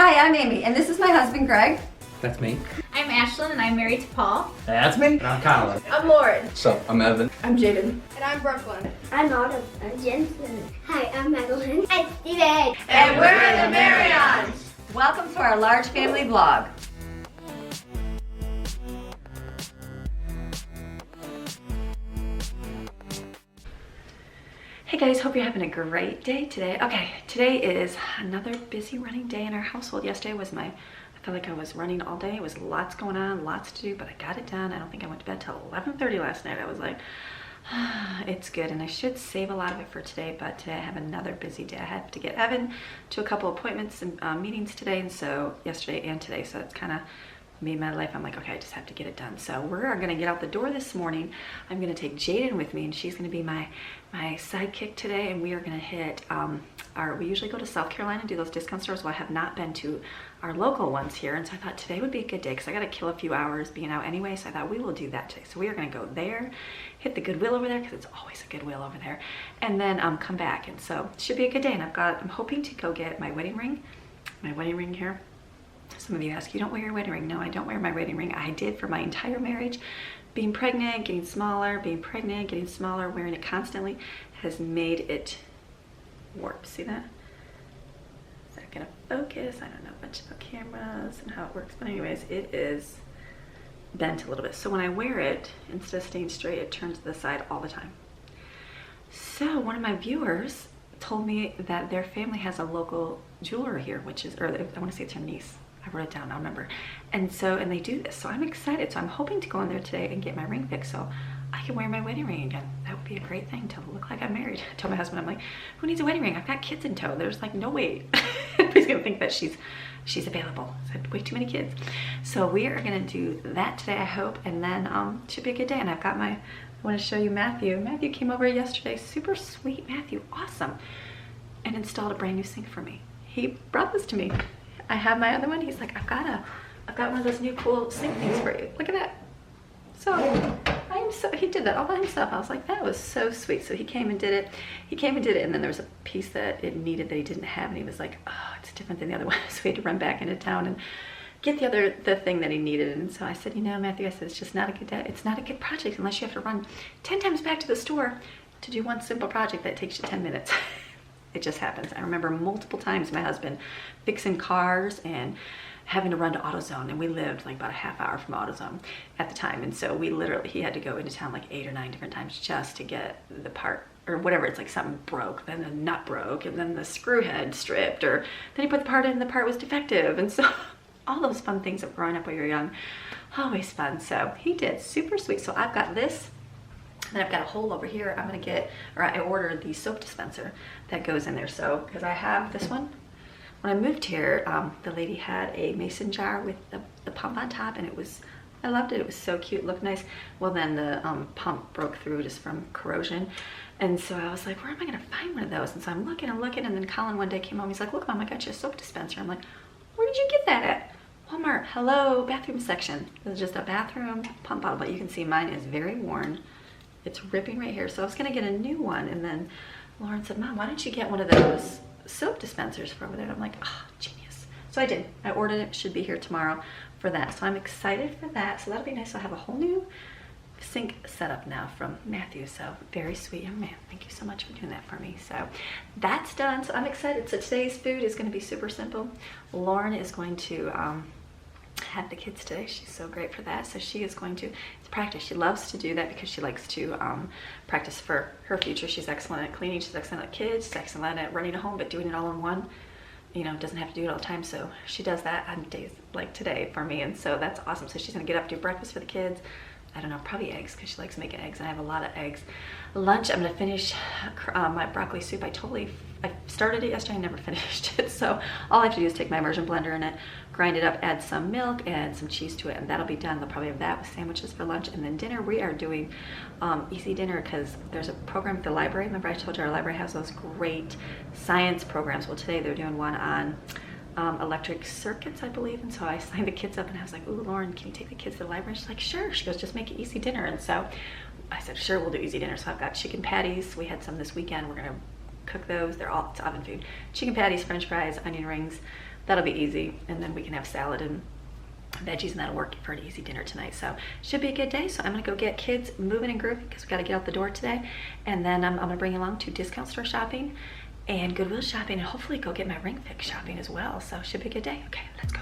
Hi, I'm Amy, and this is my husband, Greg. That's me. I'm Ashlyn, and I'm married to Paul. That's me. And I'm Connell. I'm Lauren. So, I'm Evan. I'm Jadyn. And I'm Brooklyn. I'm Autumn. I'm Jensen. Hi, I'm Madeline. I'm Steven. And we're the MARYONS. Welcome to our large family vlog. Hey guys, hope you're having a great day today. Okay, today is another busy running day in our household. Yesterday was I felt like I was running all day. It was lots going on, lots to do, but I got it done. I don't think I went to bed till 11:30 last night. I was like, it's good, and I should save a lot of it for today, but today I have another busy day. I had to get Evan to a couple appointments and meetings today, and so yesterday and today, so it's kind of made my life. I'm like, okay, I just have to get it done. So we're gonna get out the door this morning. I'm gonna take Jadyn with me, and she's gonna be my sidekick today, and we are gonna hit we usually go to South Carolina and do those discount stores. Well, I have not been to our local ones here, and so I thought today would be a good day because I got to kill a few hours being out anyway, so I thought we will do that today. So we are going to go there, hit the Goodwill over there because it's always a Goodwill over there, and then come back, and so it should be a good day. And I'm hoping to go get my wedding ring here. Some of you ask, you don't wear your wedding ring? No, I don't wear my wedding ring. I did for my entire marriage. Being pregnant, getting smaller, being pregnant, getting smaller, wearing it constantly has made it warp. See that? Is that gonna focus? I don't know much about cameras and how it works, but anyways, it is bent a little bit. So when I wear it, instead of staying straight, it turns to the side all the time. So one of my viewers told me that their family has a local jeweler here, which is, or I want to say it's her niece. I wrote it down, I'll remember. And they do this, so I'm excited. So I'm hoping to go in there today and get my ring fixed so I can wear my wedding ring again. That would be a great thing to look like I'm married. I told my husband, I'm like, who needs a wedding ring? I've got kids in tow. There's like no way. He's gonna think that she's available. I had way too many kids. So we are gonna do that today, I hope, and then it should be a good day. And I've got I want to show you Matthew. Matthew came over yesterday, super sweet Matthew, awesome, and installed a brand new sink for me. He brought this to me. I have my other one. He's like, I've got one of those new cool sink things for you. Look at that. So he did that all by himself. I was like, that was so sweet. So he came and did it. And then there was a piece that it needed that he didn't have, and he was like, oh, it's different than the other one. So he had to run back into town and get the thing that he needed. And so I said, you know, Matthew, I said, it's just not a good day. It's not a good project unless you have to run 10 times back to the store to do one simple project that takes you 10 minutes. It just happens. I remember multiple times my husband fixing cars and having to run to AutoZone, and we lived like about a half hour from AutoZone at the time, and so he had to go into town like 8 or 9 different times just to get the part or whatever. It's like something broke, then the nut broke, and then the screw head stripped, or then he put the part in and the part was defective. And so all those fun things of growing up when you're young, always fun. So he did, super sweet. So I've got this. Then I've got a hole over here. I ordered the soap dispenser that goes in there. So, because I have this one. When I moved here, the lady had a mason jar with the pump on top, and I loved it. It was so cute, looked nice. Well, then the pump broke through just from corrosion. And so I was like, where am I gonna find one of those? And so I'm looking, and then Colin one day came home, he's like, look Mom, I got you a soap dispenser. I'm like, where did you get that at? Walmart. Hello, bathroom section. It was just a bathroom pump bottle, but you can see mine is very worn. It's ripping right here. So I was gonna get a new one, and then Lauren said, Mom, why don't you get one of those soap dispensers for over there? And I'm like, oh, genius. So I did. I ordered it. Should be here tomorrow for that. So I'm excited for that. So that'll be nice. I'll have a whole new sink set up now from Matthew. So very sweet young man. Thank you so much for doing that for me. So that's done. So I'm excited. So today's food is going to be super simple. Lauren is going to have the kids today. She's so great for that. So she is going to practice. She loves to do that because she likes to practice for her future. She's excellent at cleaning. She's excellent at kids. She's excellent at running a home, but doing it all in one, doesn't have to do it all the time. So she does that on days like today for me, and so that's awesome. So she's gonna get up, do breakfast for the kids. I don't know, probably eggs, because she likes making eggs, and I have a lot of eggs. Lunch, I'm gonna finish my broccoli soup. I started it yesterday, I never finished it. So all I have to do is take my immersion blender in it, grind it up, add some milk, add some cheese to it, and that'll be done. They'll probably have that with sandwiches for lunch. And then dinner, we are doing easy dinner because there's a program at the library. Remember I told you our library has those great science programs. Well, today they're doing one on electric circuits, I believe. And so I signed the kids up, and I was like, ooh, Lauren, can you take the kids to the library? She's like, sure. She goes, just make it easy dinner. And so I said, sure, we'll do easy dinner. So I've got chicken patties. We had some this weekend. We're gonna cook those. It's oven food. Chicken patties, French fries, onion rings. that'll be easy. And then we can have salad and veggies, and that'll work for an easy dinner tonight. So should be a good day. So I'm gonna go get kids moving and grooving because we gotta get out the door today. And then I'm gonna bring you along to discount store shopping and Goodwill shopping, and hopefully go get my ring fix shopping as well. So should be a good day. Okay, let's go.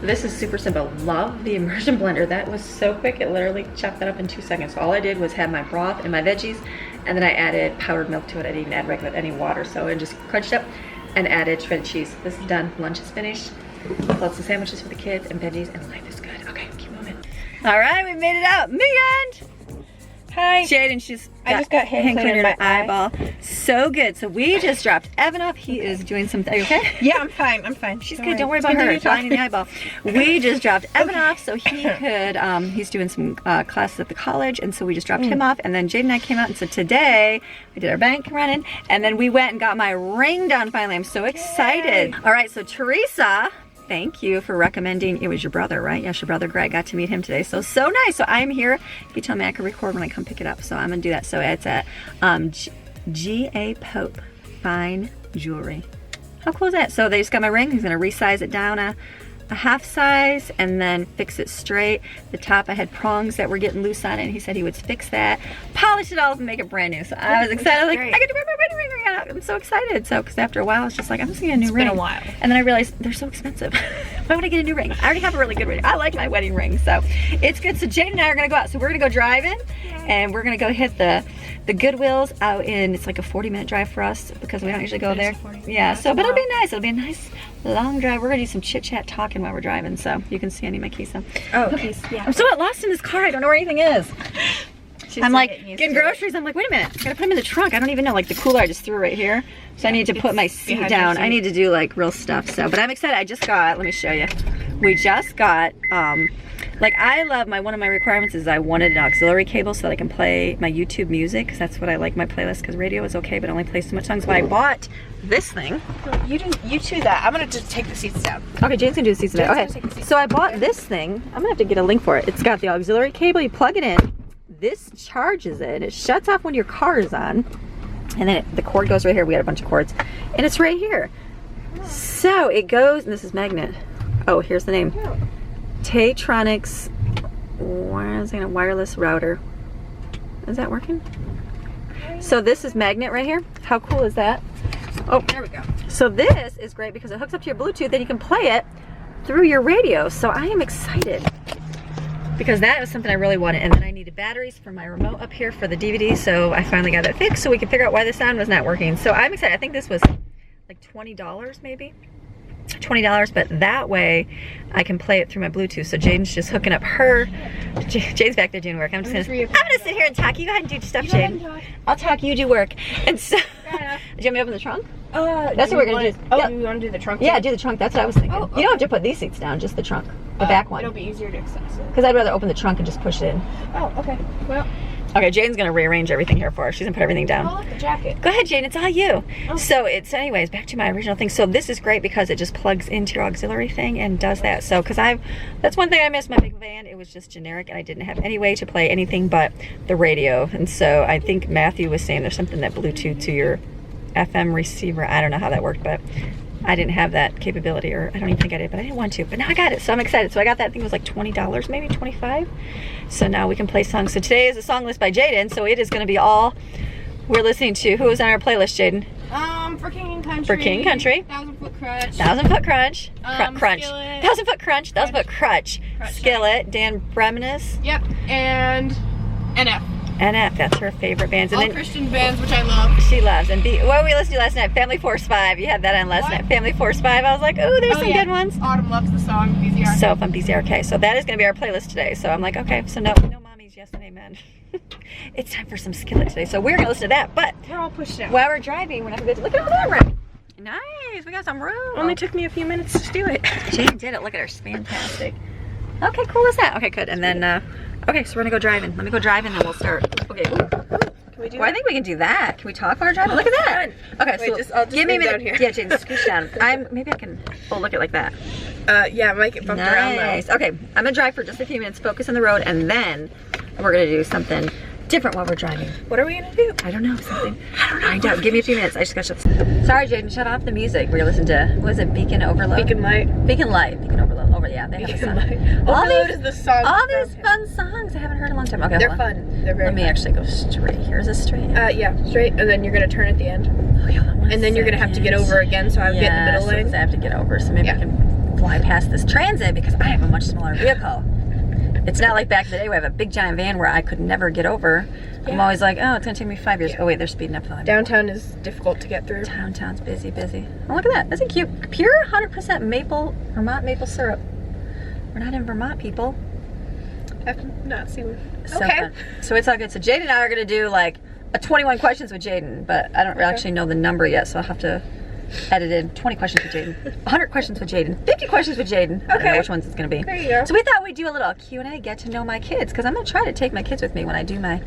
This is super simple. Love the immersion blender. That was so quick. It literally chopped that up in 2 seconds. So all I did was have my broth and my veggies, and then I added powdered milk to it. I didn't even add any water. So I just crunched up and added shredded cheese. This is done. Lunch is finished. Lots of sandwiches for the kids and veggies, and life is good. Okay, keep moving. All right, we made it out. Megan! Hi. Jadyn, I just got hand cleaner in my eyeball. So good. So we just dropped Evan off. He is doing something. Are you okay? Yeah, I'm fine. I'm fine. She's good. Don't worry about her. Flying in the eyeball. We just dropped Evan off so he could, he's doing some classes at the college, and so we just dropped him off, and then Jadyn and I came out, and so today we did our bank running, and then we went and got my ring done finally. I'm so excited. All right, so Teresa, thank you for recommending. It was your brother, right? Yes, your brother Greg. Got to meet him today. So nice. So I'm here. He told me I could record when I come pick it up. So I'm going to do that. So it's at G.A. Pope Fine Jewelry. How cool is that? So they just got my ring. He's going to resize it down a half size and then fix it straight. The top, I had prongs that were getting loose on it, and he said he would fix that, polish it all up, and make it brand new. So I was excited. Like, I get to wear my wedding ring again. I'm so excited. So, because after a while, it's just like, I'm just getting a new ring. It's been a while. And then I realized they're so expensive. Why would I get a new ring? I already have a really good ring. I like my wedding ring, so it's good. So Jadyn and I are gonna go out. So we're gonna go driving, and we're gonna go hit the Goodwills out in, it's like a 40-minute drive for us because we don't usually go there. Yeah, so, but it'll be nice. It'll be a nice long drive. We're gonna do some chit-chat talking while we're driving, so you can see any of my keys. Oh, keys, yeah. I'm so lost in this car. I don't know where anything is. I'm like getting groceries. I'm like, wait a minute, I gotta put them in the trunk. I don't even know, like the cooler I just threw right here. So I need to put my seat down. I need to do like real stuff. So, but I'm excited. I just got, let me show you. We just got, like I love one of my requirements is I wanted an auxiliary cable so that I can play my YouTube music, because that's what I like my playlist, because radio is okay, but only plays so much songs. But I bought this thing. You choose that. I'm gonna just take the seats down. Okay, Jane's gonna do the seats today. Okay, so I bought this thing. I'm gonna have to get a link for it. It's got the auxiliary cable. You plug it in. This charges it. It shuts off when your car is on, and then the cord goes right here. We had a bunch of cords, and it's right here. So it goes, and this is magnet. Oh, here's the name. Taytronics wireless router. Is that working? So this is magnet right here. How cool is that? Oh, there we go. So this is great because it hooks up to your Bluetooth, and you can play it through your radio. So I am excited. because that was something I really wanted. And then I needed batteries for my remote up here for the DVD, so I finally got that fixed so we could figure out why the sound was not working. So I'm excited. I think this was like $20 maybe. $20, but that way I can play it through my Bluetooth. So Jadyn's just hooking up her. Jay's back there doing work. I'm gonna sit here and talk. You go ahead and do your stuff, Jadyn. I'll talk, you do work. And so, do you want me to open the trunk? That's what we're gonna do. Oh, you want to do the trunk? Yeah, do the trunk. That's what I was thinking. Oh, okay. You don't have to put these seats down, just the trunk, the back one. It'll be easier to access it. Because I'd rather open the trunk and just push it in. Oh, okay. Well. Okay, Jadyn's gonna rearrange everything here for her. She's gonna put everything down. Oh, look, the jacket. Go ahead, Jadyn, it's all you. Oh. So anyways, back to my original thing. So this is great because it just plugs into your auxiliary thing and does that. So, that's one thing I missed my big van. It was just generic and I didn't have any way to play anything but the radio. And so I think Matthew was saying there's something that Bluetooth to your FM receiver. I don't know how that worked, but I didn't have that capability, or I don't even think I did, but I didn't want to. But now I got it, so I'm excited. So I got that, I think it was like $20, maybe 25. So now we can play songs. So today is a song list by Jadyn, so it is gonna be all we're listening to. Who is on our playlist, Jadyn? For King and Country. For King and Country. 1,000 Foot Crutch. 1,000 Foot Crunch. Crunch. Skillet. 1,000 Foot Crunch. 1,000 Foot Crutch. Skillet. Dan Bremenis. Yep, and NF. NF, that's her favorite bands. And All then Christian bands, which I love. she loves. And what we listened to last night? Family Force 5. You had that on last night. Family Force 5. I was like, ooh, there's some good ones. Autumn loves the song, BZR. So fun, BZRK. So that is going to be our playlist today. So I'm like, okay, so no mommies, yes and amen. It's time for some Skillet today. So we're going to listen to that. But we're all pushed out. while we're driving, we're not going to look at all that room. Nice, we got some room. Only took me a few minutes to do it. Jadyn did it. Look at her, it's fantastic. Okay, cool as that. Okay, good. And then, okay, so we're going to go driving. Let me go drive and then we'll start. Okay. Can we do I think we can do that. Can we talk while we're driving? Look at that. Okay, wait, so I'll just give me a lean minute. down here. Yeah, Jadyn, scooch down. Maybe I can. Oh, look at it like that. Yeah, might get bumped around Nice. though. Okay, I'm gonna drive for just a few minutes, focus on the road, and then we're gonna do something different while we're driving. What are we gonna do? I don't know, something. I don't know. Give me a few minutes. I just gotta shut. Sorry, Jadyn, shut off the music. We're listening to, what is it, Beacon Overload? Beacon Light. Beacon Light. Beacon Overload. Yeah, they have a Beacon song. Light. Overload is the song. All these fun songs I haven't heard in a long time. Okay, They're hold on. fun. They're very Let me fun. actually go straight. Here's a straight. Yeah, straight, and then you're gonna turn at the end. Okay, hold on one And then you're gonna have to get second. over again, so I would get in the middle lane. I have to get over, so maybe I can fly past this transit because I have a much smaller vehicle. It's not like back in the day where I have a big giant van where I could never get over. Yeah. I'm always like, oh, it's gonna take me 5 years. Oh wait, they're speeding up. Downtown is difficult to get through. Downtown's busy. Oh, look at that. That's a cute, pure 100% Vermont maple syrup. We're not in Vermont, people. I've not seen. So okay. fun. So it's all good. So Jadyn and I are gonna do like a 21 questions with Jadyn, but I don't actually know the number yet, so I'll have to edit in 20 questions with Jadyn, 100 questions with Jadyn, 50 questions with Jadyn. I don't know which ones it's gonna be. There you go. So we thought we'd do a little Q&A, get to know my kids, because I'm gonna try to take my kids with me when I do my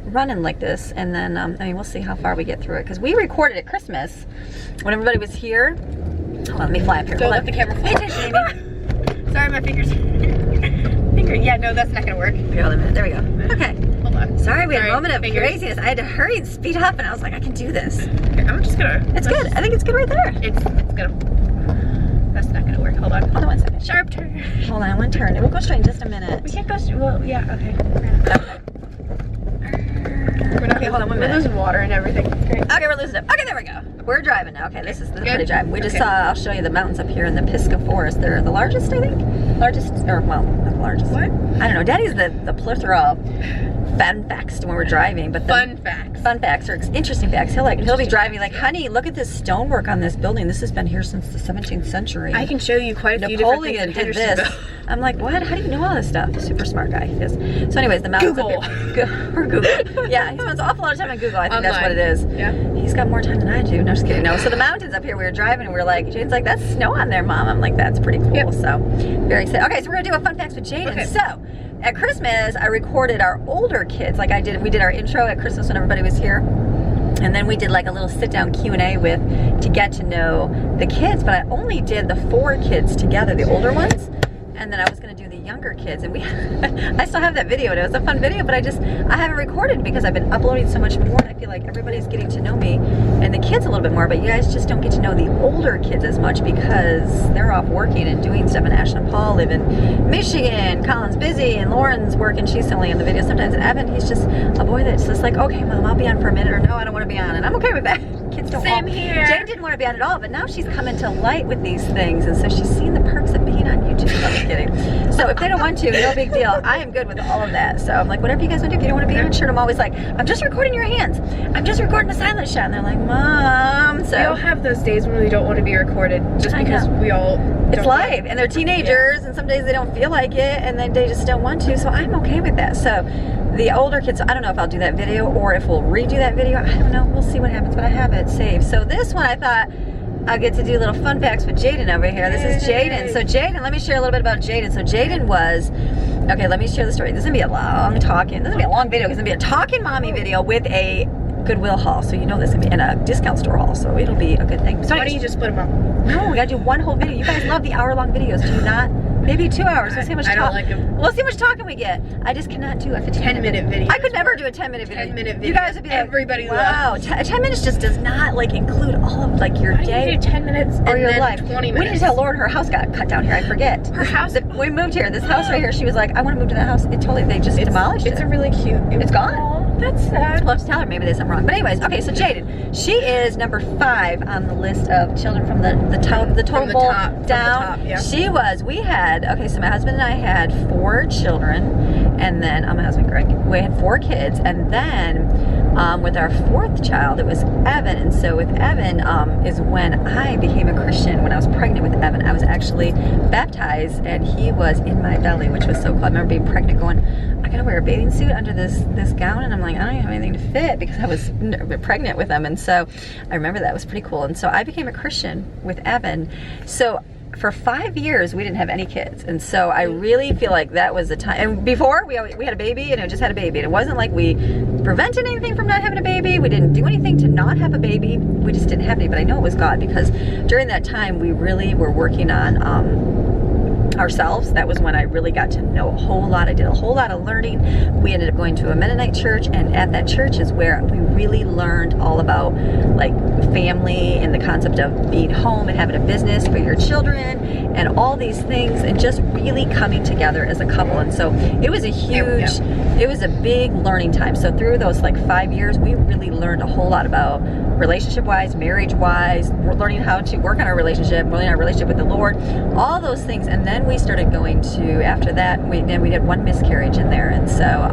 running like this, and then I mean we'll see how far we get through it, because we recorded at Christmas when everybody was here. Hold on, let me fly up here. Don't Hold let on. the camera Pay fall. attention, Amy. Sorry, my fingers. Yeah, no, that's not gonna work. Okay, hold on a minute. There we go. Okay. Hold on. Sorry, we had a moment of fingers. craziness. I had to hurry and speed up, and I was like, I can do this. Okay, I'm just gonna. It's good. I think it's good right there. It's gonna. That's not gonna work. Hold on. Hold on 1 second. Sharp turn. Hold on, one turn. We'll go straight in just a minute. We can't go. Well, yeah. Okay. Okay. We're not. Okay, hold on 1 We're minute. losing water and everything. Great. Okay, we're losing it. Okay, there we go. We're driving now. Okay, this is the pretty drive. We just Okay. saw, I'll show you the mountains up here in the Pisgah Forest. They're the largest, I think. Largest, or well, not the largest. What? I don't know. Daddy's the plethora of fun facts when we're driving, but the Fun facts. Fun facts or interesting facts. He'll be driving like, honey, look at this stonework on this building. This has been here since the 17th century. I can show you quite a few Napoleon different did things. this. I'm like, what? How do you know all this stuff? Super smart guy he is. So anyways, the mountains Google. up here. Or Google. Yeah, he spends an awful lot of time on Google. I think that's what it is. Yeah. He's got more time than I do. No, just kidding. No. So the mountains up here, we were driving and we were like, Jadyn's like, that's snow on there, Mom. I'm like, that's pretty cool. Yep. So very excited. Okay, so we're gonna do a fun facts with Jadyn. Okay. So at Christmas, I recorded our older kids. Like we did our intro at Christmas when everybody was here. And then we did like a little sit-down Q&A to get to know the kids, but I only did the 4 kids together, the older ones, and then I was gonna do the younger kids, and I still have that video, and it was a fun video, but I haven't recorded because I've been uploading so much more, and I feel like everybody's getting to know me and the kids a little bit more, but you guys just don't get to know the older kids as much because they're off working and doing stuff, and Ashley and Paul live in Michigan, Colin's busy, and Lauren's working, she's only in the video sometimes, and Evan, he's just a boy that's just like, okay, Mom, I'll be on for a minute, or no, I don't want to be on, and I'm okay with that. Kids don't Same here. Jane didn't want to be on at all, but now she's coming to light with these things, and so she's seen the perks of being cooking on YouTube. I'm just kidding. So if they don't want to, no big deal. I am good with all of that. So I'm like, whatever you guys want to do. If you don't want to be on shirt, I'm always like, I'm just recording your hands. I'm just recording a silent shot. And they're like, Mom. So We all have those days when we don't want to be recorded just because we all it's live, and they're teenagers, and some days they don't feel like it, and then they just don't want to, so I'm okay with that. So the older kids, I don't know if I'll do that video or if we'll redo that video. I don't know, we'll see what happens, but I have it saved. So this one I thought I'll get to do little fun facts with Jadyn over here. This is Jadyn. So Jadyn, let me share a little bit about Jadyn. So Jadyn was, okay, let me share the story. This is gonna be a long talking, this is gonna be a long video. It's gonna be a talking mommy video with a Goodwill haul, so you know this is gonna be in a discount store haul, so it'll be a good thing. So Why don't you just split them up? no, we gotta do one whole video. You guys love the hour-long videos, do you not? Maybe 2 hours. We'll see how much I don't like them. We'll see how much talking we get. I just cannot do a 10-minute video. I could never do a 10-minute video. 10-minute video. You guys would be like, Everybody wow, loves. 10 minutes just does not like include all of like your Why day. don't you do 10 minutes or and your then life. 20 We need to minutes? tell Lauren her house got cut down here. I forget. Her house? We moved here. This house right here. She was like, I want to move to that house. It totally, they just demolished it. It's a really cute. It's gone. Aw, that's sad. I'll have to tell her maybe there's something wrong. But anyways, okay, so Jadyn, she is number 5 on the list of children from the total bowl down. Yeah. She was, we had, okay, so my husband and I had 4 children, and then my husband Greg, we had 4 kids, and then with our 4th child, it was Evan. And so with Evan is when I became a Christian. When I was pregnant with Evan, I was actually baptized, and he was in my belly, which was so cool. I remember being pregnant going, I gotta wear a bathing suit under this gown, and I'm like, I don't even have anything to fit because I was pregnant with him. And so I remember that was pretty cool. And so I became a Christian with Evan. So for 5 years we didn't have any kids, and so I really feel like that was the time. And before we had a baby, and it just had a baby, and it wasn't like we prevented anything from not having a baby. We didn't do anything to not have a baby. We just didn't have any. But I know it was God, because during that time we really were working on ourselves. That was when I really got to know a whole lot. I did a whole lot of learning. We ended up going to a Mennonite church, and at that church is where we really learned all about like family and the concept of being home and having a business for your children and all these things, and just really coming together as a couple. And so it was a huge, it was a big learning time. So through those like 5 years, we really learned a whole lot about relationship-wise, marriage-wise, learning how to work on our relationship, learning our relationship with the Lord, all those things. And then we started going to, after that, we did 1 miscarriage in there. And so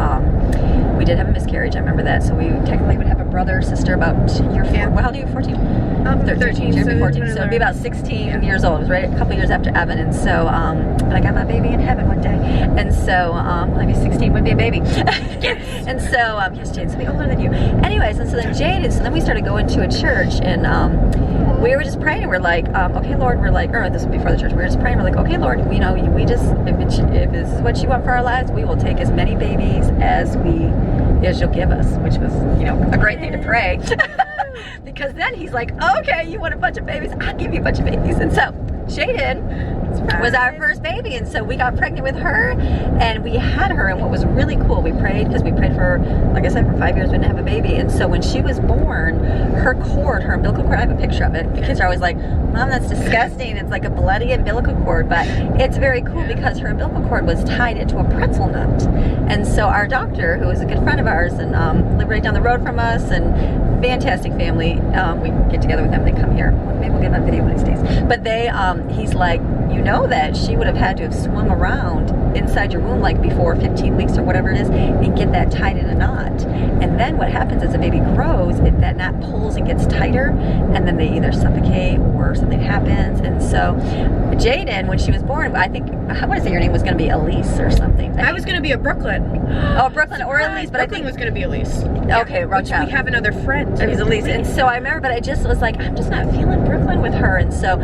we did have a miscarriage, I remember that. So we technically would have a brother or sister about year 4. Well, how old are you? 14? 13. So you'd be 14. So it'd be about 16 years old. It was right a couple years after Evan. And so, but I got my baby in heaven one day. And so, I'd be 16, would be a baby. And so, yes, Jade's gonna be older than you. Anyways, and so then Jadyn, so then we started going to a church, and we were just praying, and we're like, okay, Lord, we're like, or this was before the church, we were just praying, we're like, okay, Lord, you know, we just, if this is what you want for our lives, we will take as many babies as you'll give us, which was, you know, a great thing to pray. Because then he's like, okay, you want a bunch of babies, I'll give you a bunch of babies. And so Jadyn was our first baby, and so we got pregnant with her, and we had her. And what was really cool, we prayed, because we prayed for, like I said, for 5 years we didn't have a baby. And so when she was born, her cord, her umbilical cord, I have a picture of it. The kids are always like, Mom, that's disgusting. It's like a bloody umbilical cord, but it's very cool because her umbilical cord was tied into a pretzel nut. And so our doctor, who was a good friend of ours and lived right down the road from us, and fantastic family, we get together with them, they come here. Maybe we'll get them on video one of these days. But they, he's like, you know that she would have had to have swum around inside your womb like before 15 weeks or whatever it is, and get that tied in a knot. And then what happens as a baby grows, that knot pulls and gets tighter, and then they either suffocate or something happens. And so Jadyn, when she was born, I think, I want to say your name was going to be Elise or something. I was going to be a Brooklyn. Oh, Brooklyn or Elise, but Brooklyn I think was going to be Elise. Okay, wrong Which child. we have another friend. It was Elise. And so I remember, but I just was like, I'm just not feeling Brooklyn with her. And so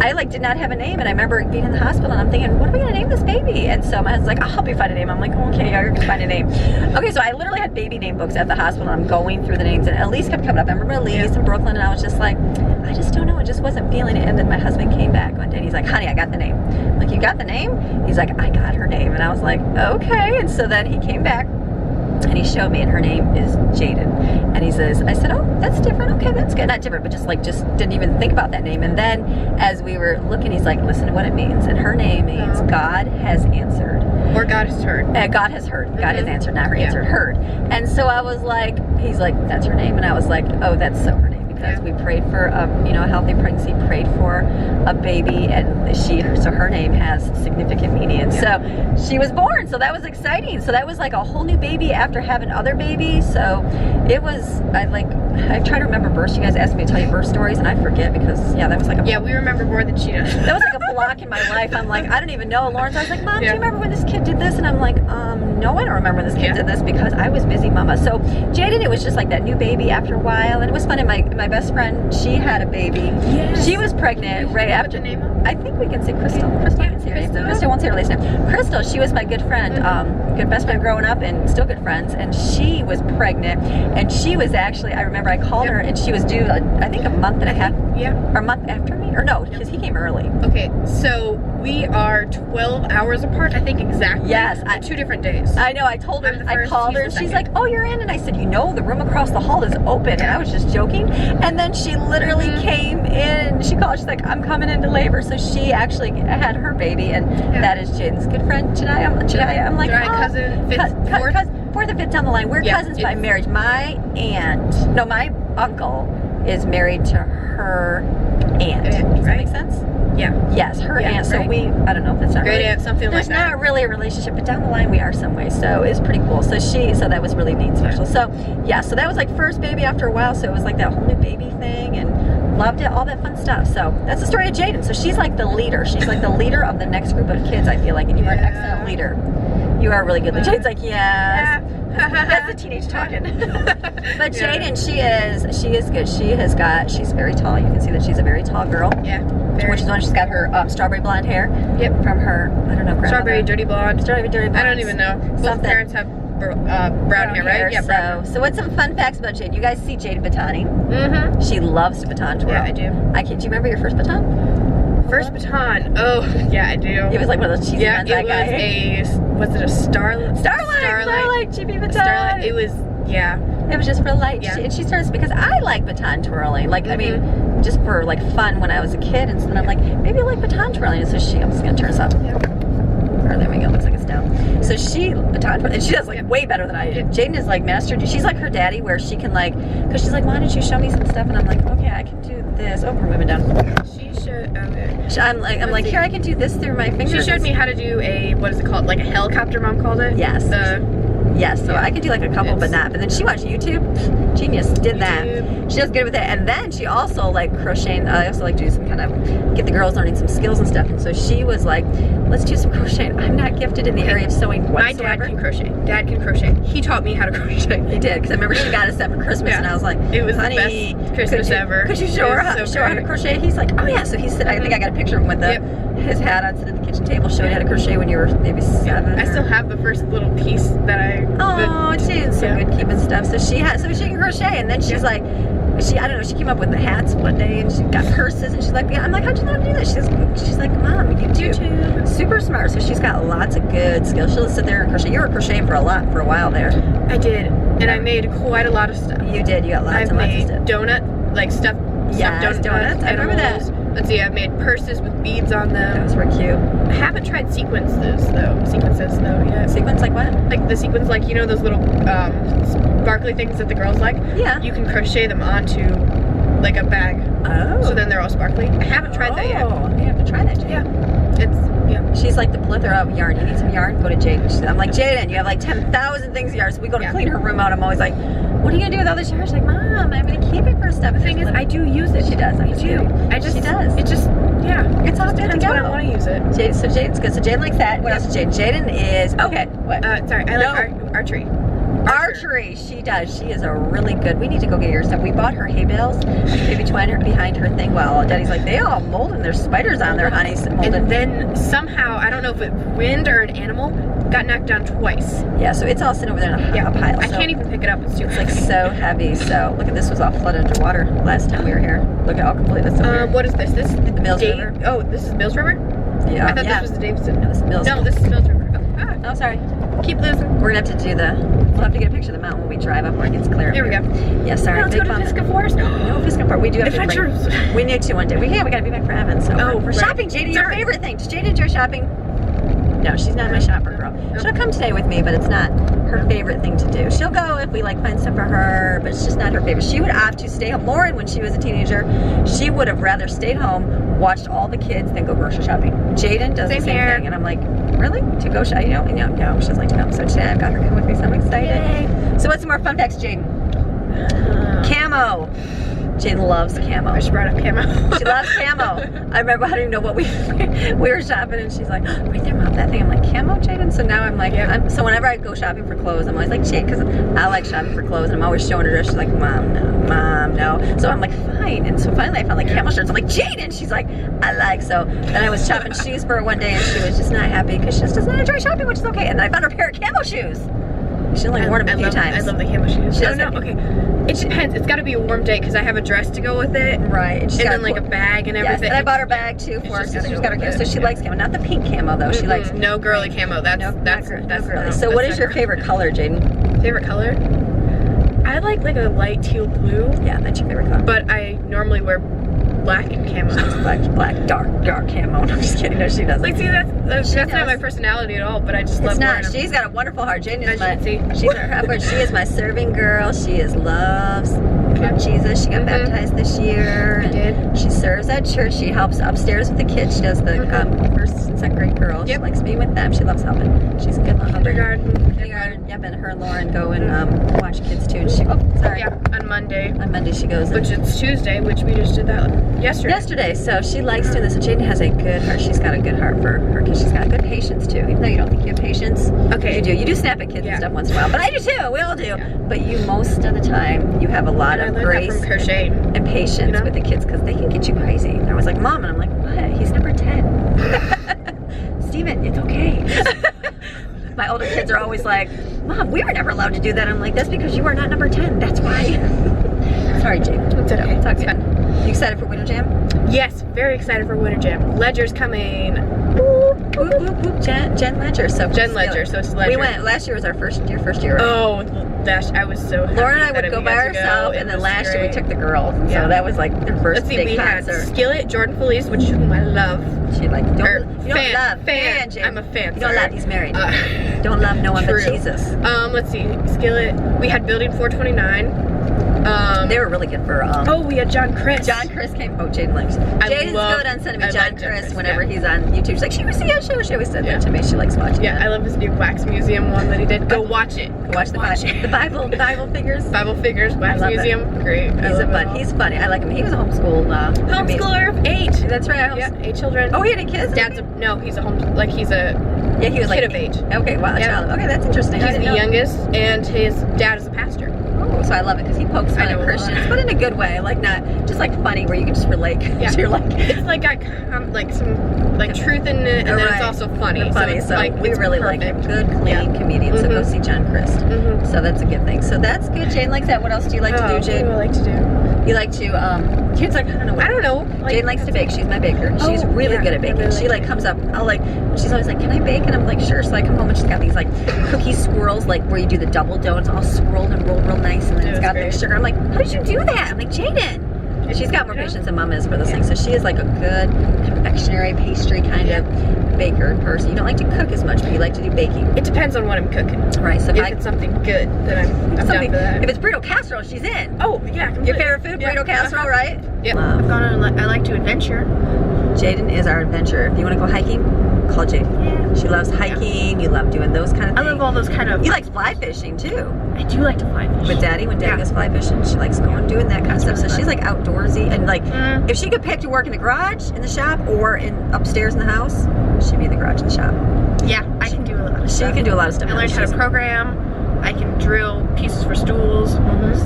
I like did not have a name, and I remember being in the hospital, and I'm thinking, what are we going to name this baby? And so my husband's like, I'll help you find a name. I'm like, okay, you're going to find a name. Okay, so I literally had baby name books at the hospital, and I'm going through the names, and Elise kept coming up. I remember Elise and Brooklyn, and I was just like, I just don't know. I just wasn't feeling it. And then my husband came back one day, and he's like, honey, I got the name. I'm like, you got the name? He's like, I got her name. And I was like, okay. And so then he came back, and he showed me, and her name is Jadyn. And he says, I said, oh, that's different. Okay, that's good. Not different, but just didn't even think about that name. And then as we were looking, he's like, listen to what it means. And her name means God has answered. Or God has heard. God has heard. God has answered, not her answered, heard. And so I was like, he's like, that's her name. And I was like, oh, that's so her name. because we prayed for a healthy pregnancy, prayed for a baby, and so her name has significant meaning. So she was born, so that was exciting. So that was like a whole new baby after having other babies. So it was, I try to remember births. You guys asked me to tell you birth stories, and I forget because that was like we remember more than she does. That was like a block in my life. I'm like, I don't even know. Lawrence, I was like, Mom, do you remember when this kid did this? And I'm like, no, I don't remember when this kid did this because I was busy, Mama. So Jadyn, it was just like that new baby after a while, and it was fun. And my best friend, she had a baby. Yes. She was pregnant right after. What's her name? I think we can say Crystal. Crystal, I can say her name. Crystal won't say her last name. Crystal, she was my good friend, good best friend growing up, and still good friends. And she was pregnant, and she was actually, I remember I called her, and she was due, I think a month and a half. Or a month after me, or no, because he came early. Okay, so we are 12 hours apart, I think exactly. Yes, on 2 different days. I know. I told her. I called her. She's like, "Oh, you're in," and I said, "You know, the room across the hall is open." And I was just joking. And then she literally came in. She called. She's like, "I'm coming into labor." So she actually had her baby, and that is Jadyn's good friend, Jadyn. I'm like, cousin, fourth and fifth down the line. We're cousins by marriage. My uncle is married to her aunt. Does that make sense? Yeah. Yes, her aunt. So I don't know if that's not great aunt, something like that. There's not really a relationship, but down the line we are some way. So it's pretty cool. So that was really neat, special. So so that was like first baby after a while. So it was like that whole new baby thing, and loved it, all that fun stuff. So that's the story of Jadyn. So she's like the leader. She's like the leader of the next group of kids, I feel like, and you are an excellent leader. You are a really good leader. Jadyn's like, yes. That's the teenage talking. But Jadyn, she is good. She's very tall. You can see that she's a very tall girl. Yeah. Which is when she's got her strawberry blonde hair. Yep. From her, I don't know, grandmother. Strawberry dirty blonde. Strawberry dirty blonde. I don't even know. Both parents have brown hair, right? Yeah, brown hair. So what's some fun facts about Jadyn? You guys see Jadyn batoning. Mm-hmm. She loves to baton twirl. Yeah, I do. Do you remember your first baton? First baton. Oh, yeah, I do. It was like one of those cheesy ones. Was it a Starlight? Starlight GB baton. Starlight. It was, It was just for light. Yeah. And she starts, because I like baton twirling. Like, I mean, just for like fun when I was a kid. And so I'm like, maybe I like baton twirling. And so I'm just going to turn this up. Or there we go. Looks like it's down. So she baton twirls, and she does like way better than I did. Jadyn is like mastered. She's like her daddy, where she can like, because she's like, why don't you show me some stuff? And I'm like, okay, I can do this. Oh, we're moving down. She should. Okay. I'm like, here, I can do this through my fingers. She showed me how to do what is it called? Like a helicopter, Mom called it. Yes. Yes, so I can do like a couple, but not. But then she watched YouTube. Genius, did that. She does good with it. And then she also like crocheting. I also like do some kind of, get the girls learning some skills and stuff. And so she was like, let's do some crocheting. I'm not gifted in the area of sewing whatsoever. My dad can crochet. Dad can crochet. He taught me how to crochet. He did, because I remember she got us that for Christmas, and I was like, it was honey, the best Christmas ever. Could you show her how to crochet? He's like, oh yeah. So he said, I think I got a picture of him with his hat on, sitting at the kitchen table, showing you how to crochet when you were maybe 7. I still have the first little piece that I. Oh, she's so good keeping stuff. So she can crochet, and then she's like, I don't know, she came up with the hats one day, and she got purses, and she's like, I'm like, how'd you know how to do this? She's like, Mom, YouTube. Super smart. So she's got lots of good skills. She'll sit there and crochet. You were crocheting for a while there. I did, and I made quite a lot of stuff. You did. You got lots and lots of stuff. Donut, like stuffed donuts. I remember that. Let's see, I've made purses with beads on them. Those were cute. I haven't tried sequences though yet. Sequins like what? Like the sequins, like, you know, those little sparkly things that the girls like? Yeah. You can crochet them onto like a bag. Oh. So then they're all sparkly. I haven't tried that yet. Oh, you have to try that, Jadyn. It's, She's like the plethora of yarn. You need some yarn? Go to Jadyn. I'm like, Jadyn, you have like 10,000 things of yarn. So we go to clean her room out. I'm always like, what are you going to do with all this yarn? She's like, Mom, I'm going to keep it for stuff. The thing is, I do use it. She does. I do. She does. It just, it's all good to go. When I want to use it. So Jadyn's good. So Jadyn likes that. What else is Jadyn? Jadyn is, okay. What? Sorry, I like archery. Archery, she does. She is a really good. We need to go get your stuff. We bought her hay bales, maybe behind her thing. Well, Daddy's like, they all molded. There's spiders on there, honey. And then somehow, I don't know if it wind or an animal, got knocked down twice. Yeah, so it's all sitting over there in a pile. I can't even pick it up. It's like so heavy. So look at this, was all flooded underwater last time we were here. Look at how completely this over. What is this? This is the Mills River. Oh, this is Mills River? Yeah. I thought this was the Davidson. No, this is Mills. No, this is Mills River. Oh, sorry. Keep losing. We're gonna have to do we'll have to get a picture of the mountain when we drive up where it gets clear. Here we go. Yeah, sorry. Let's go to Pisgah Forest. No, Pisgah Forest. We do have Adventures. We need to one day. We gotta be back for Evan. So for right. shopping, Jadyn, your favorite thing. Does Jadyn enjoy shopping? No, she's not my shopper girl. She'll come today with me, but it's not her favorite thing to do. She'll go if we like find stuff for her, but it's just not her favorite. She would opt to stay home. Lauren, when she was a teenager, she would have rather stayed home, watched all the kids, than go grocery shopping. Jadyn does the same thing, and I'm like, really? To go shopping? No. She's like, no. So today I've got her coming with me, so I'm excited. Yay. So what's some more fun facts, Jadyn? Camo. Jadyn loves camo. I just brought up camo. She loves camo. I remember, I don't even know what we were shopping, and she's like, oh, right there, Mom, that thing. I'm like, camo, Jadyn? So now I'm like, so whenever I go shopping for clothes, I'm always like, Jade, because I like shopping for clothes, and I'm always showing her dress. She's like, Mom, no. So I'm like, fine. And so finally I found like camo shirts. I'm like, Jadyn. She's like, I like. So then I was shopping shoes for her one day, and she was just not happy because she just doesn't enjoy shopping, which is okay. And then I found her a pair of camo shoes. She's only worn them a few times. I love the camo shoes. She Okay. It depends. It's got to be a warm day because I have a dress to go with it. Right. And then like a bag and everything. Yes, and I bought her bag too for her. So she's got her camo. So she likes camo. Not the pink camo though. She likes no girly camo. That's girly. So what is your favorite color, Jadyn? Favorite color? I like a light teal blue. Yeah, that's your favorite color. But I normally wear black and camo. black, dark camo. No, I'm just kidding. No, she doesn't. Like, see, that's not my personality at all. But I just love wearing them. She's got a wonderful heart. Jadyn is she is my serving girl. She loves Jesus. She got baptized this year. I did. She serves at church. She helps upstairs with the kids. She does the first and second grade girls. She likes being with them. She loves helping. She's a good little kindergarten. Yep, and her and Lauren go and watch kids too. And she, on Monday. On Monday she goes. Which it's Tuesday, which we just did that yesterday. So she likes doing this. So Jadyn has a good heart. She's got a good heart for her kids. She's got good patience too. Even though you don't think you have patience. Okay. You do. You do snap at kids and stuff once in a while. But I do too. We all do. Yeah. But you most of the time you have a lot of grace and patience with the kids because they can get you crazy. And I was like, Mom, and I'm like, what? He's number 10. Steven, it's okay. My older kids are always like, Mom, we were never allowed to do that. I'm like, that's because you are not number 10. That's why. Sorry, Jake. It's okay. It's fun. You excited for Winter Jam? Yes, very excited for Winter Jam. Ledger's coming. Jen Ledger. So Jen Ledger. So it's Ledger. We went. Last year was your first year. Right? Oh, I was so happy. Lauren and I would go by ourselves, and then last year we took the girls. Yeah. So that was like their first big concert. Had Skillet, Jordan Felice, whom I love. She like fan. I'm a fan. You don't love. He's married. Don't love no one but Jesus. Let's see. Skillet. We had Building 429. They were really good for. We had John Chris. John Chris came. Oh, Jadyn likes. Jadyn's good on sending me John Chris whenever he's on YouTube. She's like, she always said that to me. She likes watching. Yeah, I love his new Wax Museum one that he did. Go watch it. Watch the Bible figures. Bible figures. Wax Museum. Great. He's funny. I like him. He was a homeschool. Homeschooler of 8. That's right. 8 children. Oh, he had 8 kids. He's a he was like kid of 8. Okay, wow. Yeah. Okay, that's interesting. He's the youngest, and his dad is a pastor. Oh, so I love it because he pokes fun at Christians, but in a good way, like not just like funny where you can just relate. Yeah, you're like it's like got like some truth in it, and then it's also funny. So we really like him. Good, clean comedian. So go see John Christ. So that's a good thing. So that's good. Jane likes that. What else do you like to do, Jane? What do I like to do? You like to kids like I don't know. Like, Jane likes to bake. She's my baker. She's really good at baking. She like comes up. She's always like, can I bake? And I'm like, sure. So I come home and she's got these like cookie swirls, like where you do the double dough. It's all swirled and rolled real nice, and then it's got the sugar. I'm like, how did you do that? I'm like, Jadyn. And she's got more patience than Mom is for those things. So she is like a good confectionery, pastry kind of baker person. You don't like to cook as much, but you like to do baking. It depends on what I'm cooking. Right. So if it's something good, then I'm down for that. If it's burrito casserole, she's in. Oh yeah. Completely. Your favorite food, burrito casserole, right? Yeah. I like to adventure. Jadyn is our adventurer. If you want to go hiking, call Jadyn. Yeah. She loves hiking. You love doing those kind of things. I love all those kind of. You like fly fishing too. I do like to fly fish. With Daddy, when Daddy goes fly fishing, she likes going doing that kind of stuff. So she's like outdoorsy and like if she could pick to work in the garage, in the shop, or upstairs in the house, she'd be in the garage in the shop. Yeah, I can do a lot of stuff. She can do a lot of stuff. I learned how to program. I can drill pieces for stools,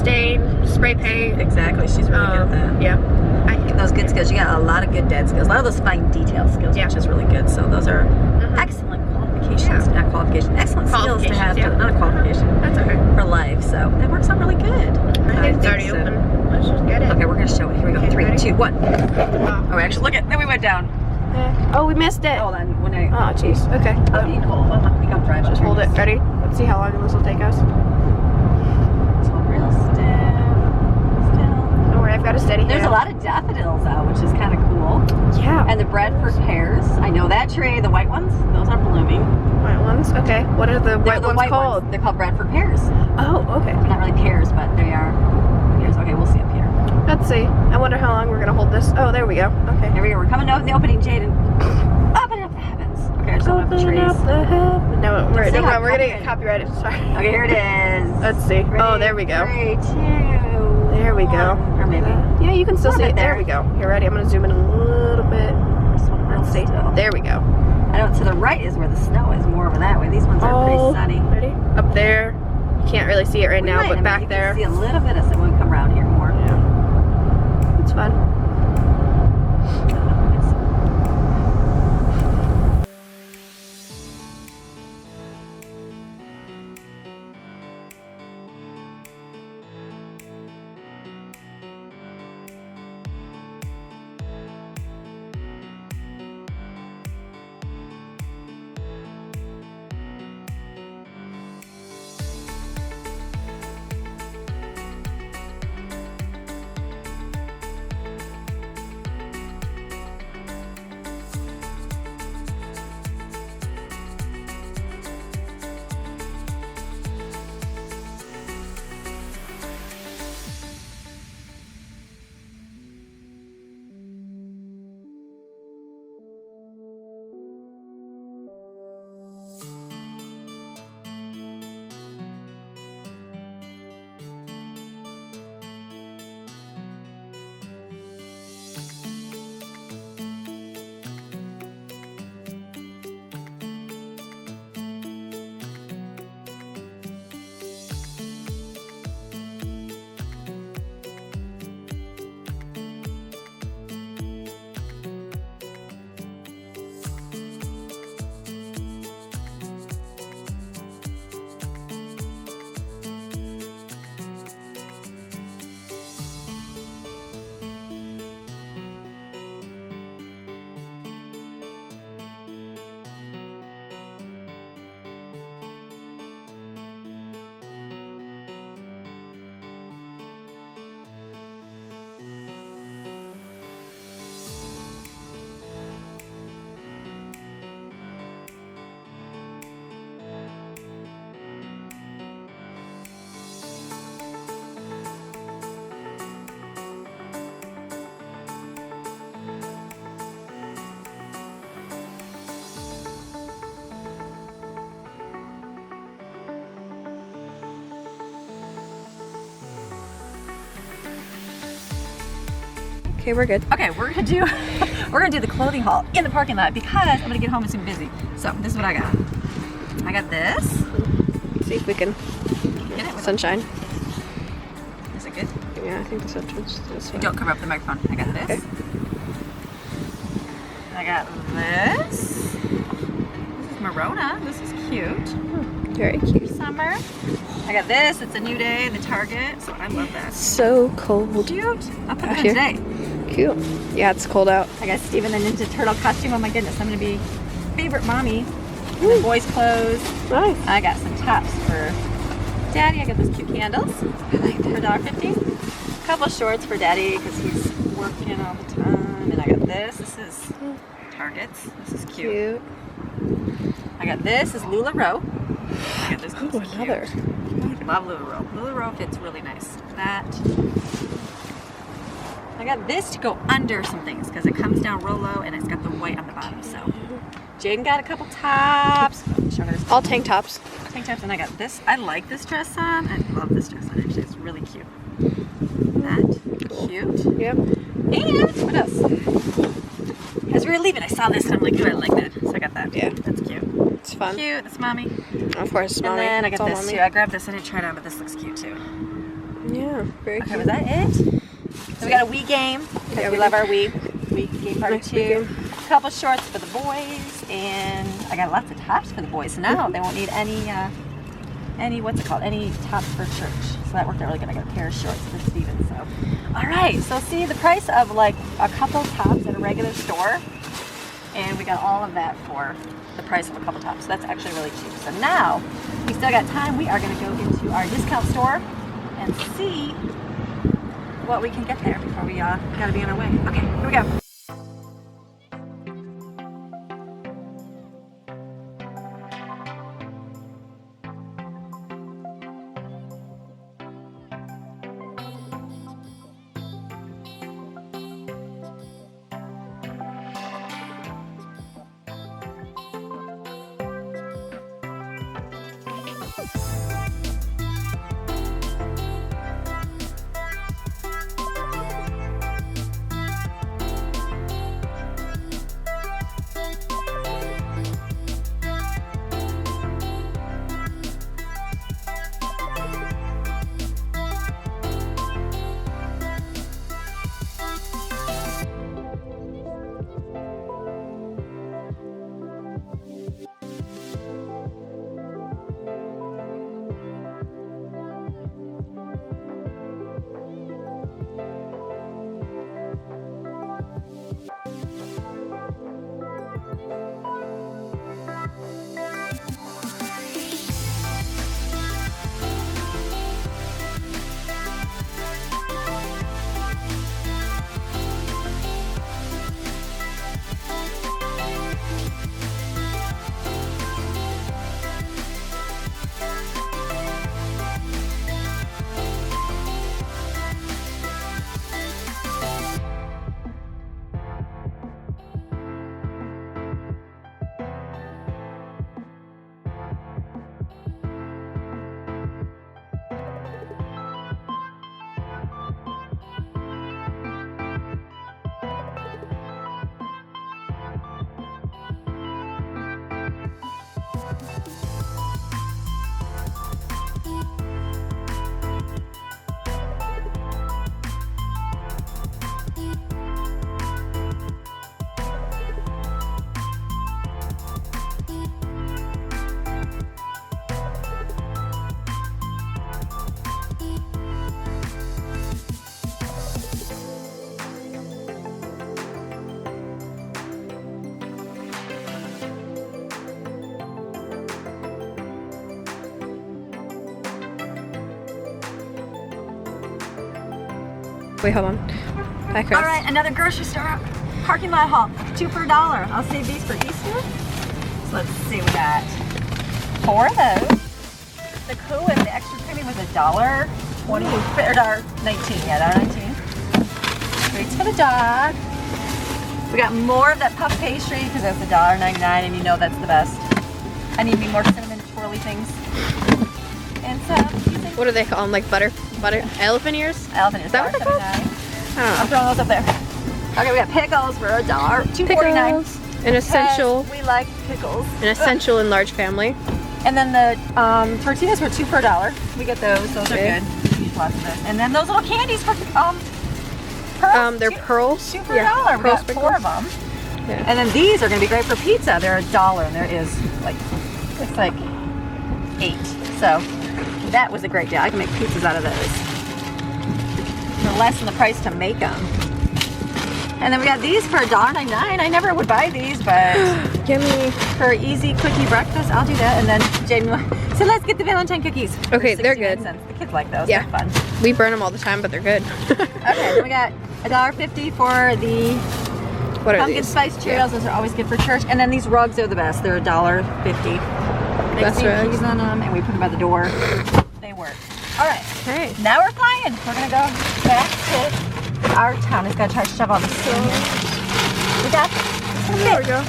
stain, spray paint. Exactly, she's really good at that. Yeah. I get those good skills. You got a lot of good dad skills, a lot of those fine detail skills, which is really good. So those are excellent qualifications, not qualifications, excellent skills to have, not a qualification. That's okay. For life, so that works out really good. It's already open. Let's just get it. Okay, we're gonna show it. Here we go. 3, 2, 1. Oh, actually, look at. Then we went down. Oh, we missed it. Hold on. When oh, jeez. Okay. Just hold it. Ready? Let's see how long this will take us. Hold real still. Don't worry, I've got a steady There's hand. a lot of daffodils out, which is kind of cool. Yeah. And the Bradford pears. I know that tree. The white ones, those are blooming. White ones? Okay. What are the They're white the ones white called? ones. They're called Bradford pears. Oh, okay. They're not really pears, but they are pears. Okay, we'll see up here. Let's see. I wonder how long we're gonna hold this. Oh, there we go. Okay. Here we go. We're coming out in the opening, Jadyn. Open up the heavens. Okay, I just open up the Open trees. up the heaven. No, we're Say gonna hi, get copyrighted. Sorry. Okay, here it is. Let's see. Ready? Oh, there we go. 3, 2, There we go. 1. Or maybe. Yeah, you can still A see little it. bit There there. we go. You're ready. I'm gonna zoom in a little bit. This one real Let's see. still. There we go. I know to the right is where the snow is, more over that way. These ones are Oh, pretty sunny. ready? Up there. You can't really see it right We now, might, I but mean, back you there. can see a little bit of sun when we come around here more. Yeah. It's fun. Okay, we're good. Okay, we're gonna do the clothing haul in the parking lot because I'm gonna get home and it's gonna be busy. So this is what I got. I got this. Let's see if we can Get it with sunshine. Is it good? Yeah, I think the sunshine's this way. Don't cover up the microphone. I got this. Okay. I got this. This is Marona. This is cute. Very cute. Summer. I got this. It's a new day in the Target, so I love that. So cold. Cute. I'll put it Out in here. today. Cute. Yeah, it's cold out. I got Steven the Ninja Turtle costume. Oh my goodness, I'm gonna be favorite mommy. The boys' clothes. Nice. I got some tops for Daddy. I got those cute candles. I like that. For $1.50. A couple shorts for Daddy because he's working all the time. And I got this. This is Target's. This is cute. I got this. This is LuLaRoe. I got this. Ooh, This is another. cute. I love LuLaRoe. LuLaRoe fits really nice. That. I got this to go under some things because it comes down real low and it's got the white on the bottom. So Jadyn got a couple tops. Show her All tank tops. tank tops, and I got this. I like this dress on. I love this dress on. Actually, it's really cute. That cute. Yep. And what else? As we were leaving, I saw this and I'm like, ooh, I like that. So I got that. Yeah. That's cute. It's fun. Cute. That's mommy. Of course, And mommy. then I It's got all this mommy. too. I grabbed this. I didn't try it on, but this looks cute too. Yeah, very Okay, cute. was that it? So we got a Wii game because Yeah, we we love do. our Wii game party Nice Wii too. game. A couple shorts for the boys, and I got lots of tops for the boys. So now they won't need any what's it called? Any tops for church. So that worked out really good. I got a pair of shorts for Steven. So, all right. So see the price of like a couple tops at a regular store, and we got all of that for the price of a couple tops. So that's actually really cheap. So now we still got time. We are going to go into our discount store and see what we can get there before we gotta be on our way. Okay, here we go. Wait, hold on. Hi, Chris. All right, another grocery store parking lot haul. 2 for $1. I'll save these for Easter. So let's see, we got 4 of those. The Cool Whip, the extra creamy was $1.20 or $1.19. Yeah, $1.19. Treats for the dog. We got more of that puff pastry because that's $1.99, and you know that's the best. I need me more cinnamon twirly things. And some. What do they call them? Like butter elephant ears? Elephant ears. Is that what they're called? I'm throwing those up there. Okay, we got pickles for $1, $2.49. An essential. We like pickles. An essential in large family. And then the tortillas were 2 for $1. We get those. Those are good. We use lots of those. And then those little candies for pearls. They're pearls. 2 for $1. We got 4 of them. Yeah. And then these are going to be great for pizza. They're $1, and there is like it's like 8. So that was a great deal. I can make pizzas out of those. They're less than the price to make them. And then we got these for $1.99. I never would buy these, but Yummy. for easy quickie breakfast, I'll do that. And then Jadyn, so let's get the Valentine cookies. Okay, they're good. Cents. The kids like those. Yeah. They're fun. We burn them all the time, but they're good. Okay, then we got $1.50 for the What are pumpkin these? spice Cheerios. Those are always good for church. And then these rugs are the best. They're $1.50. Best rugs. Keys on them, and we put them by the door. They work. All right. Okay. Now we're flying. We're gonna go back to our town. It's gotta try to shove all this in here. We got this. There we go.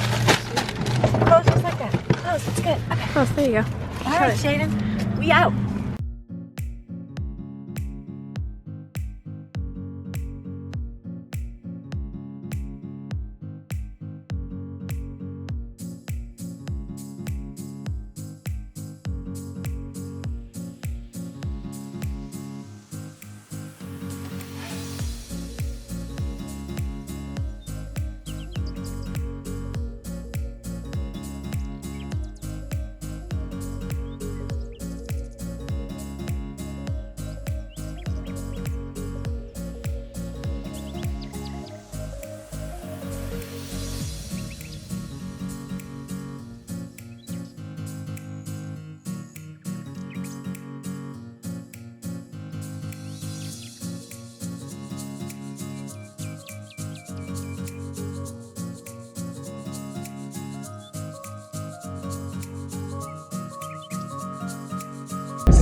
Close just like that. Close. It's good. Okay. Oh, there you go. All right, Jadyn. We out.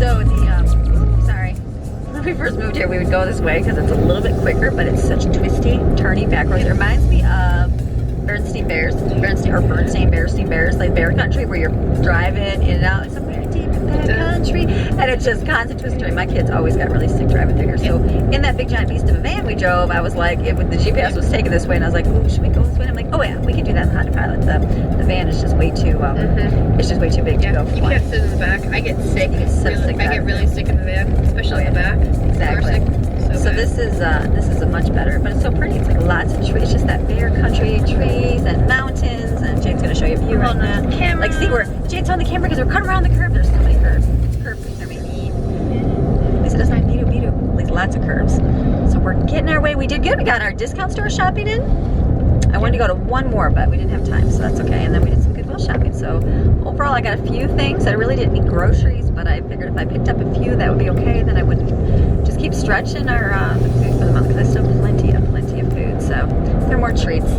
So sorry. When we first moved here, we would go this way because it's a little bit quicker, but it's such a twisty, turny back road. It reminds me of Bernstein Bears, like bear country, where you're driving in and out somewhere deep in that country, and it's just constant twisting. My kids always got really sick driving through here. So in that big giant beast of a van we drove, I was like, the GPS was taking this way, and I was like, ooh, should we go this way? And I'm like, oh yeah, we can do that in the Honda Pilot. The van is just way too, it's just way too big to go. You can't sit in the back. I get sick. I get really sick in the van, especially in the back. Exactly. So this is a much better, but it's so pretty. It's like lots of trees. It's just that bare country, trees and mountains. And Jade's gonna show you a view right now. Like, see where Jade's on the camera because we're cutting around the curve. There's so many curves. Curves are maybe. At least it doesn't have beetle. Like lots of curves. So we're getting our way. We did good. We got our discount store shopping in. I wanted to go to one more, but we didn't have time, so that's okay. And then we did some Goodwill shopping. So overall, I got a few things. I really didn't need groceries, but I figured if I picked up a few, that would be okay. Then I wouldn't just keep stretching our food for the month because I still have plenty of food. So there are more treats.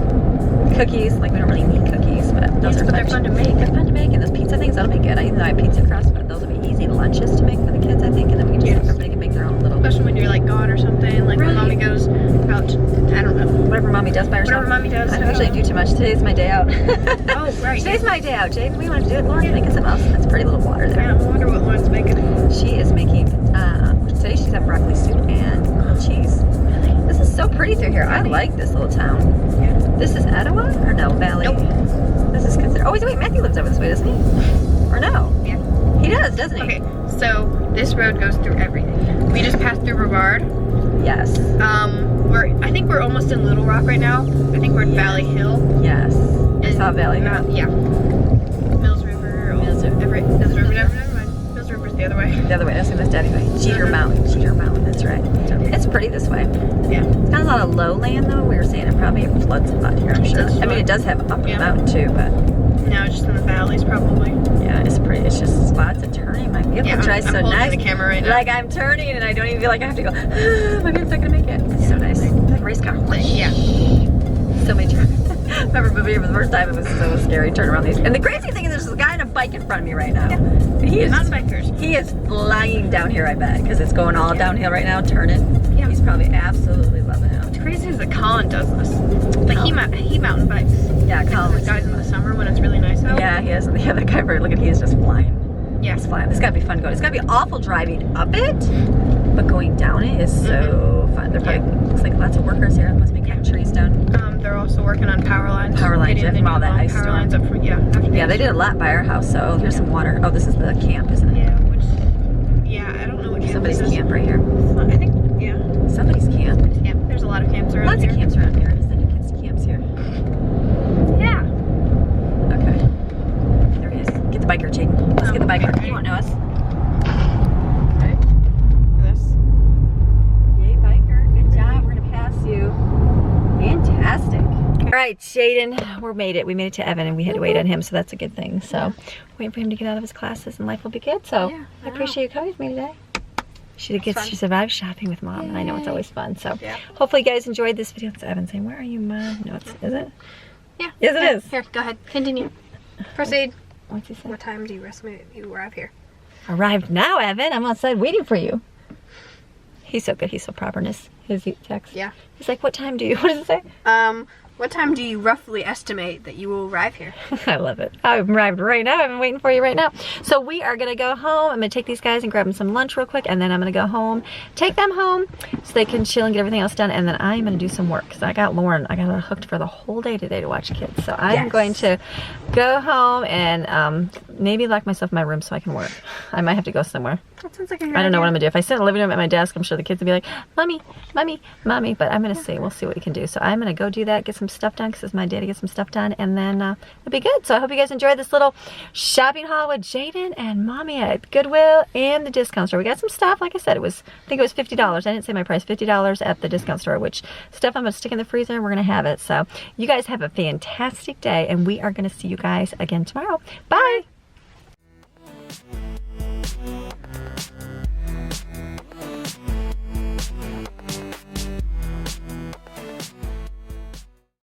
Cookies, like we don't really need cookies, but those are fun. They're fun to make. They're fun to make, and those pizza things, that'll be good. Even though I have pizza crust, but those will be easy lunches to make for the kids, I think. And then we can just everybody can make their own little. Especially when you're like gone or something, like when mommy goes out, I don't know. Whatever mommy does by herself. Whatever mommy does. I don't usually do too much. Today's my day out. Oh, right. Today's my day out, Jade. We want to do it. Lauren's making some else. That's pretty little water there. Yeah, I wonder what Lauren's making. She is making, today she's had broccoli soup and grilled cheese. This is so pretty through here. I like this little town. Yeah. This is Etowah? Or no, Valley? Nope. This is considered, oh wait, Matthew lives over this way, doesn't he? Or no? Yeah. He does, doesn't he? Okay, so this road goes through everything. We just passed through Brevard. Yes. I think we're almost in Little Rock right now. I think we're in Valley Hill. Yes. I saw Valley Hill. Yeah. Mills River. Mills River. Never mind. Mills River's the other way. The other way, that's Daddy's way. Jeter Mountain, that's right. It's pretty this way. Yeah. It's got a lot of lowland though. We were saying it probably floods a lot here, I'm sure. I mean, it does have up the mountain too, but. Now it's just in the valleys probably. Yeah, it's pretty. It's just lots of turning. My vehicle tries so nice. The camera right now. Like I'm turning and I don't even feel like I have to go. My vehicle's not gonna make it. It's so nice. Like a race car. Yeah. So many turns. I remember moving here for the first time. It was so scary. Turn around these. And the crazy thing is, there's a guy on a bike in front of me right now. Yeah. He is mountain bikers. He is flying down here, I bet, because it's going all downhill right now, turning. Yeah. He's probably absolutely loving it. What's crazy is that Colin does this. Like he mountain bikes. Yeah, Colin. Guys in the summer when it's really nice out. Yeah, he is. Yeah, that guy. Look at, he is just flying. Yeah, he's flying. This gotta be fun going. It's gotta be awful driving up it, but going down it is so fun. They're probably looks like lots of workers here. It must be cutting trees down. They're also working on power lines. Power lines, yeah, from all that ice storm. Lines up from, yeah, they did a lot by our house. So here's some water. Oh, this is the camp, isn't it? Yeah, I don't know what camp somebody's this is. camp right here. I think, yeah. Somebody's camp. Yeah, there's a lot of camps around Lots here. of camps around here. Is there any kids' camps here? Yeah. Okay. There he is. Get the biker, Jadyn. Let's get the biker. Okay. You won't know us. Okay. This. Yay, biker. Good job. We're gonna pass you. Fantastic. All right, Jadyn, we made it. We made it to Evan, and we had to wait on him, so that's a good thing. So, waiting for him to get out of his classes, and life will be good. So, I appreciate you coming with me today. She survived shopping with Mom, and I know it's always fun. So, hopefully, you guys enjoyed this video. It's Evan saying, "Where are you, Mom?" No, is it? Yeah. Yes, it is. Here, go ahead. Continue. Proceed. What's he say? What time do you estimate you arrive here? Arrived now, Evan. I'm outside waiting for you. He's so good. He's so properness. His text. Yeah. He's like, "What time do you?" What does it say? What time do you roughly estimate that you will arrive here? I love it. I've arrived right now. I've been waiting for you right now. So we are going to go home. I'm going to take these guys and grab them some lunch real quick. And then I'm going to go home, take them home so they can chill and get everything else done. And then I'm going to do some work because I got Lauren. I got her hooked for the whole day today to watch kids. So I'm going to go home and maybe lock myself in my room so I can work. I might have to go somewhere. That sounds like a good I don't know what I'm idea. going to do. If I sit in the living room at my desk, I'm sure the kids will be like, "Mommy, Mommy, Mommy." But I'm going to see. We'll see what we can do. So I'm going to go do that, get some stuff done because it's my day to get some stuff done. And then it'll be good. So I hope you guys enjoyed this little shopping haul with Jadyn and Mommy at Goodwill and the discount store. We got some stuff. Like I said, I think it was $50. I didn't say my price. $50 at the discount store, which stuff I'm going to stick in the freezer and we're going to have it. So you guys have a fantastic day and we are going to see you guys again tomorrow. Bye.